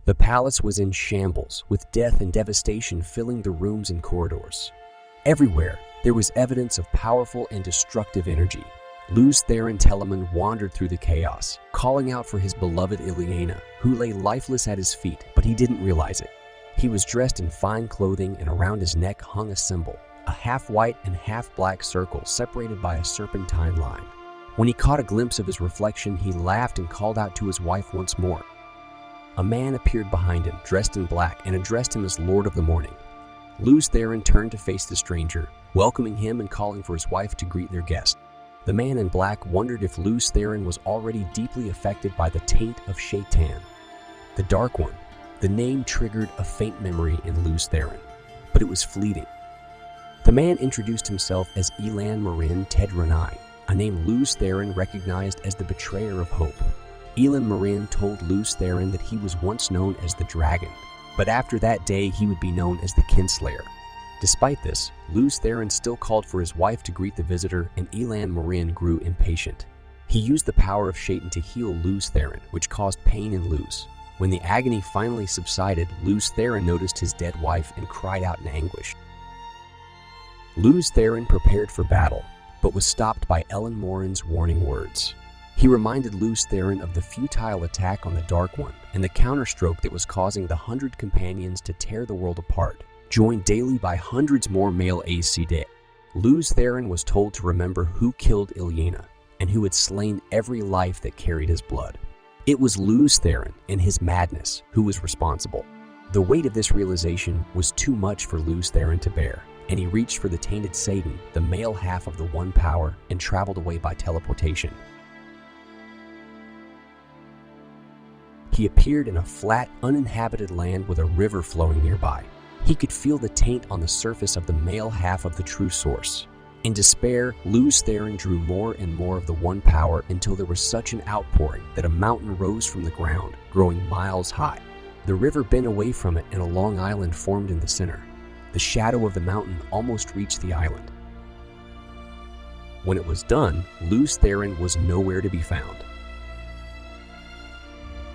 The palace was in shambles, with death and devastation filling the rooms and corridors. Everywhere, there was evidence of powerful and destructive energy. Lews Therin Telemann wandered through the chaos, calling out for his beloved Ilyana, who lay lifeless at his feet, but he didn't realize it. He was dressed in fine clothing, and around his neck hung a symbol, a half-white and half-black circle separated by a serpentine line. When he caught a glimpse of his reflection, he laughed and called out to his wife once more. A man appeared behind him, dressed in black, and addressed him as Lord of the Morning. Lews Therin turned to face the stranger, welcoming him and calling for his wife to greet their guest. The man in black wondered if Lews Therin was already deeply affected by the taint of Shaitan, the Dark One. The name triggered a faint memory in Lews Therin, but it was fleeting. The man introduced himself as Elan Marin Tedranai, a name Lews Therin recognized as the betrayer of hope. Elan Marin told Lews Therin that he was once known as the Dragon, but after that day he would be known as the Kinslayer. Despite this, Lews Therin still called for his wife to greet the visitor, and Elan Marin grew impatient. He used the power of Shaitan to heal Lews Therin, which caused pain in Lews. When the agony finally subsided, Lews Therin noticed his dead wife and cried out in anguish. Lews Therin prepared for battle, but was stopped by Elan Marin's warning words. He reminded Lews Therin of the futile attack on the Dark One and the counterstroke that was causing the 100 companions to tear the world apart, joined daily by hundreds more male Aes-Sedai. Lews Therin was told to remember who killed Ilyana and who had slain every life that carried his blood. It was Lews Therin, in his madness, who was responsible. The weight of this realization was too much for Lews Therin to bear, and he reached for the tainted Satan, the male half of the One Power, and traveled away by teleportation. He appeared in a flat, uninhabited land with a river flowing nearby. He could feel the taint on the surface of the male half of the true source. In despair, Lews Therin drew more and more of the One Power until there was such an outpouring that a mountain rose from the ground, growing miles high. The river bent away from it and a long island formed in the center. The shadow of the mountain almost reached the island. When it was done, Lews Therin was nowhere to be found.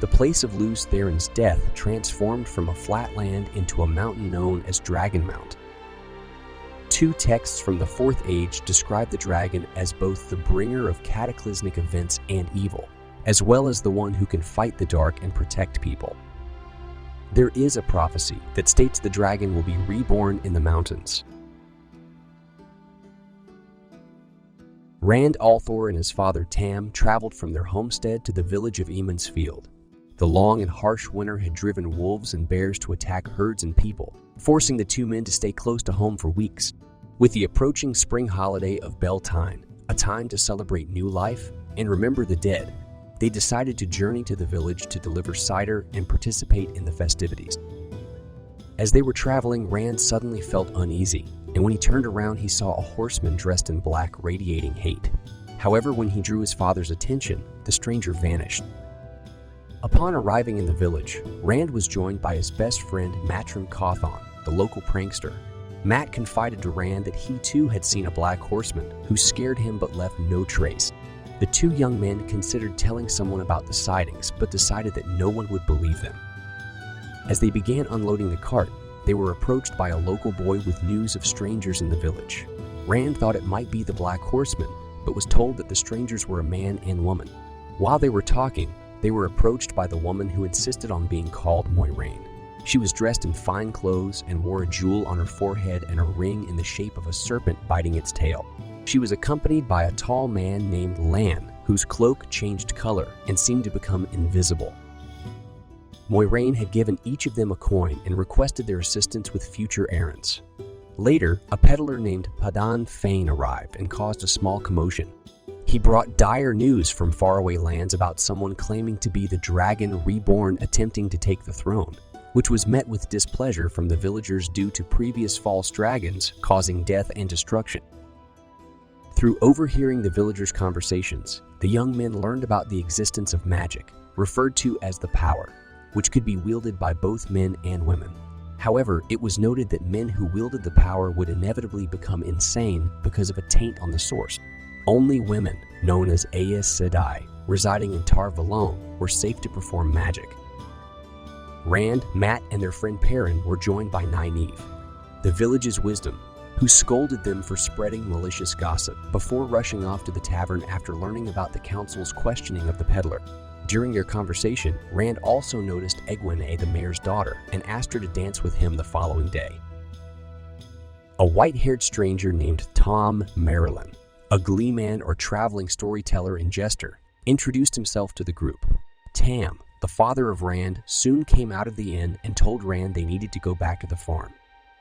The place of Lews Therin's death transformed from a flat land into a mountain known as Dragon Mount. Two texts from the Fourth Age describe the dragon as both the bringer of cataclysmic events and evil, as well as the one who can fight the dark and protect people. There is a prophecy that states the dragon will be reborn in the mountains. Rand al'Thor and his father Tam traveled from their homestead to the village of Eamon's Field. The long and harsh winter had driven wolves and bears to attack herds and people, forcing the two men to stay close to home for weeks. With the approaching spring holiday of Beltane, a time to celebrate new life and remember the dead, they decided to journey to the village to deliver cider and participate in the festivities. As they were traveling, Rand suddenly felt uneasy, and when he turned around, he saw a horseman dressed in black radiating hate. However, when he drew his father's attention, the stranger vanished. Upon arriving in the village, Rand was joined by his best friend Matrim Cawthon, the local prankster. Matt confided to Rand that he too had seen a black horseman who scared him but left no trace. The two young men considered telling someone about the sightings, but decided that no one would believe them. As they began unloading the cart, they were approached by a local boy with news of strangers in the village. Rand thought it might be the Black Horseman, but was told that the strangers were a man and woman. While they were talking, they were approached by the woman who insisted on being called Moiraine. She was dressed in fine clothes and wore a jewel on her forehead and a ring in the shape of a serpent biting its tail. She was accompanied by a tall man named Lan, whose cloak changed color and seemed to become invisible. Moiraine had given each of them a coin and requested their assistance with future errands. Later, a peddler named Padan Fain arrived and caused a small commotion. He brought dire news from faraway lands about someone claiming to be the dragon reborn attempting to take the throne, which was met with displeasure from the villagers due to previous false dragons causing death and destruction. Through overhearing the villagers' conversations, the young men learned about the existence of magic, referred to as the Power, which could be wielded by both men and women. However, it was noted that men who wielded the power would inevitably become insane because of a taint on the source. Only women, known as Aes Sedai, residing in Tar Valon, were safe to perform magic. Rand, Matt, and their friend Perrin were joined by Nynaeve, the village's wisdom, who scolded them for spreading malicious gossip before rushing off to the tavern after learning about the council's questioning of the peddler. During their conversation, Rand also noticed Egwene, the mayor's daughter, and asked her to dance with him the following day. A white-haired stranger named Tom Marilyn, a gleeman or traveling storyteller and jester, introduced himself to the group. Tam, the father of Rand, soon came out of the inn and told Rand they needed to go back to the farm.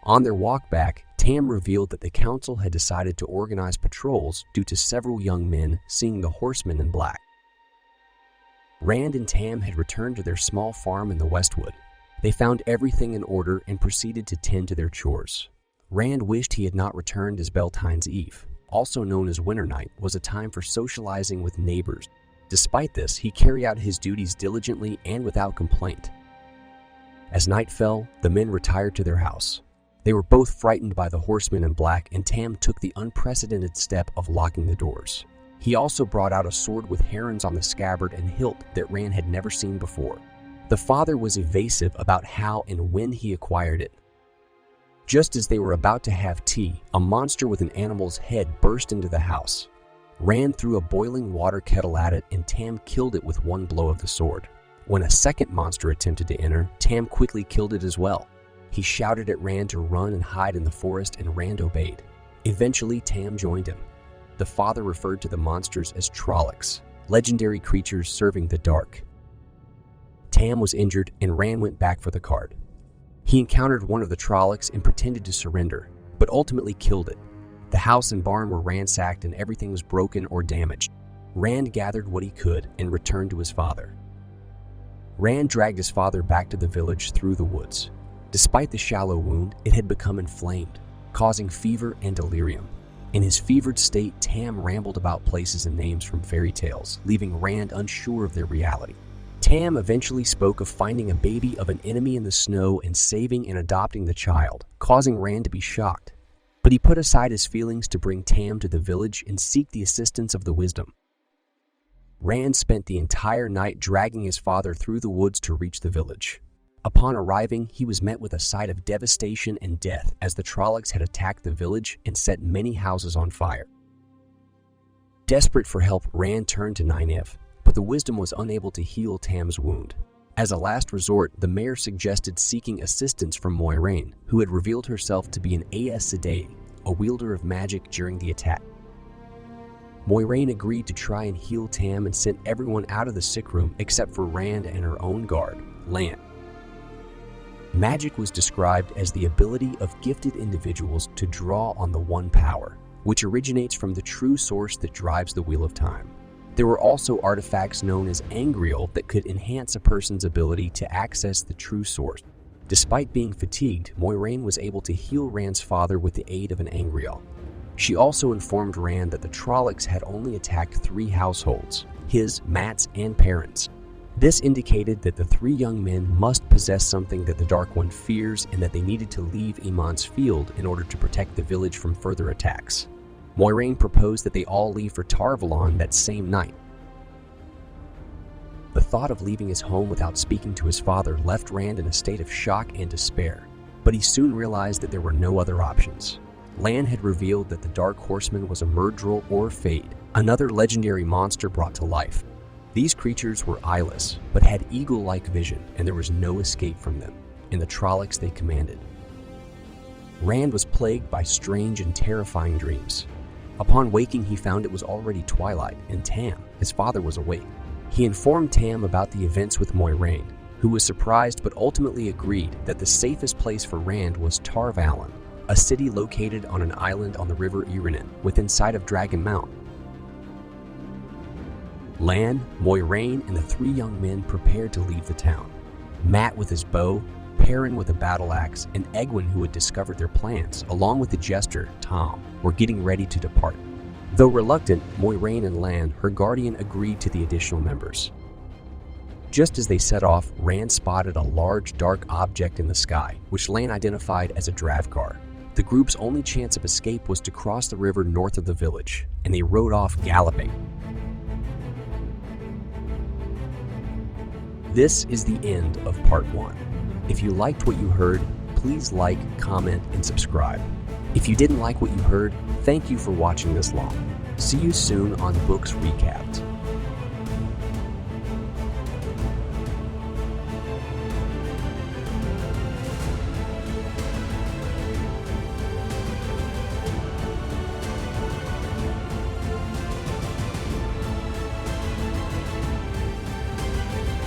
On their walk back, Tam revealed that the council had decided to organize patrols due to several young men seeing the horsemen in black. Rand and Tam had returned to their small farm in the Westwood. They found everything in order and proceeded to tend to their chores. Rand wished he had not returned, as Beltane's Eve, also known as Winter Night, was a time for socializing with neighbors. Despite this, he carried out his duties diligently and without complaint. As night fell, the men retired to their house. They were both frightened by the horsemen in black, and Tam took the unprecedented step of locking the doors. He also brought out a sword with herons on the scabbard and hilt that Rand had never seen before. The father was evasive about how and when he acquired it. Just as they were about to have tea, a monster with an animal's head burst into the house. Rand threw a boiling water kettle at it, and Tam killed it with one blow of the sword. When a second monster attempted to enter, Tam quickly killed it as well. He shouted at Rand to run and hide in the forest, and Rand obeyed. Eventually, Tam joined him. The father referred to the monsters as Trollocs, legendary creatures serving the dark. Tam was injured, and Rand went back for the card. He encountered one of the Trollocs and pretended to surrender, but ultimately killed it. The house and barn were ransacked and everything was broken or damaged. Rand gathered what he could and returned to his father. Rand dragged his father back to the village through the woods. Despite the shallow wound, it had become inflamed, causing fever and delirium. In his fevered state, Tam rambled about places and names from fairy tales, leaving Rand unsure of their reality. Tam eventually spoke of finding a baby of an enemy in the snow and saving and adopting the child, causing Rand to be shocked. But he put aside his feelings to bring Tam to the village and seek the assistance of the wisdom. Rand spent the entire night dragging his father through the woods to reach the village. Upon arriving, he was met with a sight of devastation and death as the Trollocs had attacked the village and set many houses on fire. Desperate for help, Rand turned to Nynaeve, but the wisdom was unable to heal Tam's wound. As a last resort, the mayor suggested seeking assistance from Moiraine, who had revealed herself to be an Aes Sedai, a wielder of magic during the attack. Moiraine agreed to try and heal Tam and sent everyone out of the sick room except for Rand and her own guard, Lan. Magic was described as the ability of gifted individuals to draw on the One Power, which originates from the true source that drives the Wheel of Time. There were also artifacts known as Angreal that could enhance a person's ability to access the true source. Despite being fatigued, Moiraine was able to heal Rand's father with the aid of an Angreal. She also informed Rand that the Trollocs had only attacked 3 households, his, Mat's, and Perrin's. This indicated that the 3 young men must possess something that the Dark One fears and that they needed to leave Iman's Field in order to protect the village from further attacks. Moiraine proposed that they all leave for Tarvalon that same night. The thought of leaving his home without speaking to his father left Rand in a state of shock and despair, but he soon realized that there were no other options. Lan had revealed that the Dark Horseman was a Myrddraal or Fade, another legendary monster brought to life. These creatures were eyeless, but had eagle-like vision, and there was no escape from them, and the Trollocs they commanded. Rand was plagued by strange and terrifying dreams. Upon waking, he found it was already twilight, and Tam, his father, was awake. He informed Tam about the events with Moiraine, who was surprised but ultimately agreed that the safest place for Rand was Tarvalon, a city located on an island on the river Irinan, within sight of Dragon Mount. Lan, Moiraine, and the 3 young men prepared to leave the town. Mat with his bow, Perrin with a battle axe, and Egwene, who had discovered their plans, along with the jester, Tom, were getting ready to depart. Though reluctant, Moiraine and Lan, her guardian, agreed to the additional members. Just as they set off, Rand spotted a large, dark object in the sky, which Lan identified as a Dravkar. The group's only chance of escape was to cross the river north of the village, and they rode off galloping. This is the end of Part 1. If you liked what you heard, please like, comment, and subscribe. If you didn't like what you heard, thank you for watching this long. See you soon on Books Recapped.